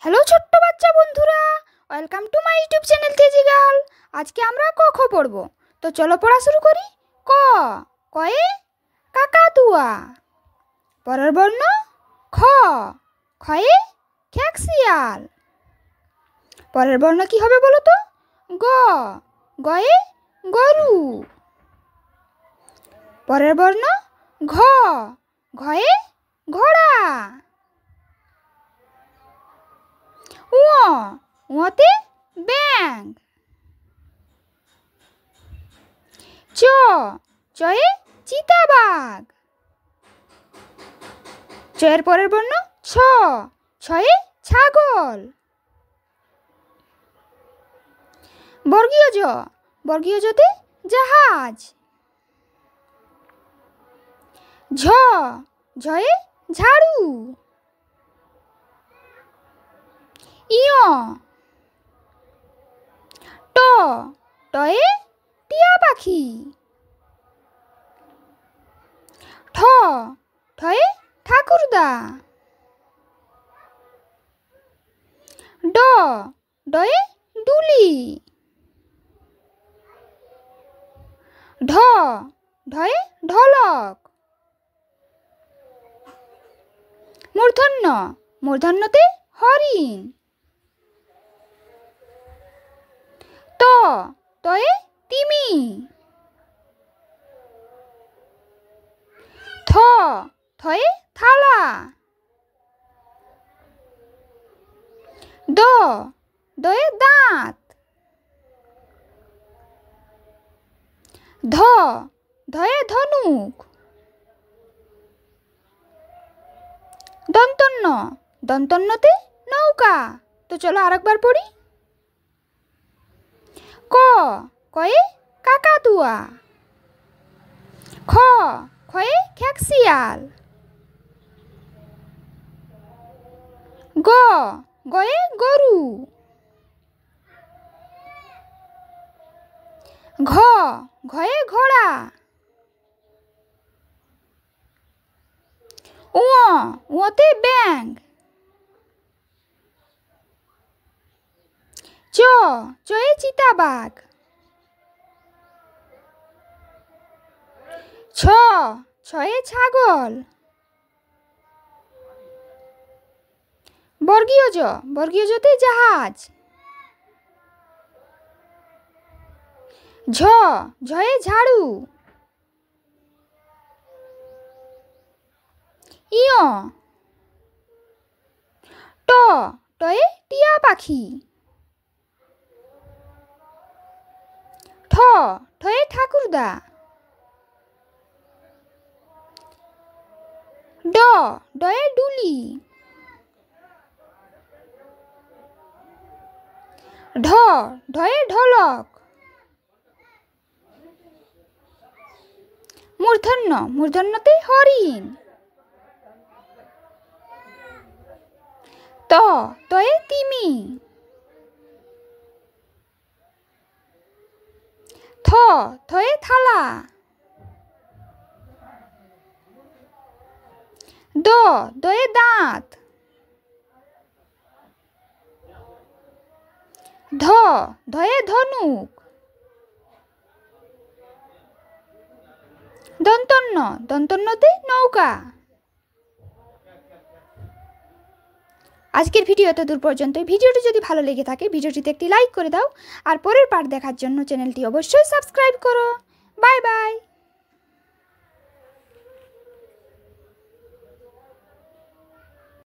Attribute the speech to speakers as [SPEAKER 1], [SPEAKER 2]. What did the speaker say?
[SPEAKER 1] Hello ছোট্ট বাচ্চা বন্ধুরা, welcome to my YouTube channel তেজি গার্ল। আজকে আমরা ক খ পড়ব, তো চলো পড়া শুরু করি। ক, কয়ে কাকাতুয়া। পরের বর্ণ খ, খয়ে খ্যাকশিয়াল। পরের বর্ণ কি হবে বলো তো? গ, গয়ে গরু। পরের বর্ণ ঘ, ঘয়ে ঘোড়া। উঁতে ব্যাঙ। চ, চয়ে চিতাবাঘ। চয়ের পরের বর্ণ ছ, ছয়ে ছাগল। বর্গীয় জ, বর্গীয় জতে জাহাজ। ঝ, ঝয়ে ঝাড়ু। ইয়, ট, টয়ে টিয়া পাখি। ঠ, ঠয়ে ঠাকুরদা। ড, ডয়ে ডুলি। ঢ, ঢয়ে ঢোলক। মূর্ধন্য, মূর্ধন্যতে হরিণ। ত, তয়ে তিমি। থ, থয়ে থালা। দ, দয়ে দাঁত। ধ, ধয়ে ধনুক। দন্তন্য, দন্তন্যতে নৌকা। তো চলো আরেকবার পড়ি। ক, কয়ে কাকাতুয়া। খ, খয়ে খ্যাকশিয়াল। গ, গয়ে গরু। ঘ, ঘয়ে ঘোড়া। উঁতে ব্যাঙ। চ, চয়ে চিতাবাঘ। ছ, ছয়ে ছাগল। বর্গীয় জ, বর্গীয় জতে জাহাজ। ঝ, ঝয়ে ঝাড়ু। ইয়, ট, টয়ে টিয়া পাখি। ঠ, ঠয়ে ঠাকুরদা। ড, ডয়ে ডুলি। ঢ, ঢয়ে ঢোলক। মূর্ধন্য, মূর্ধন্যতে হরিণ। ত, তয়ে তিমি। থ, থয়ে থালা। দ, দয়ে দাঁত। ধ, ধয়ে ধনুক। দন্তন্য, দন্তন্যতে নৌকা। আজকের ভিডিও এত দূর পর্যন্তই। ভিডিওটি যদি ভালো লেগে থাকে ভিডিওটিতে একটি লাইক করে দাও, আর পরের পার্ট দেখার জন্য চ্যানেলটি অবশ্যই সাবস্ক্রাইব করো। Bye bye.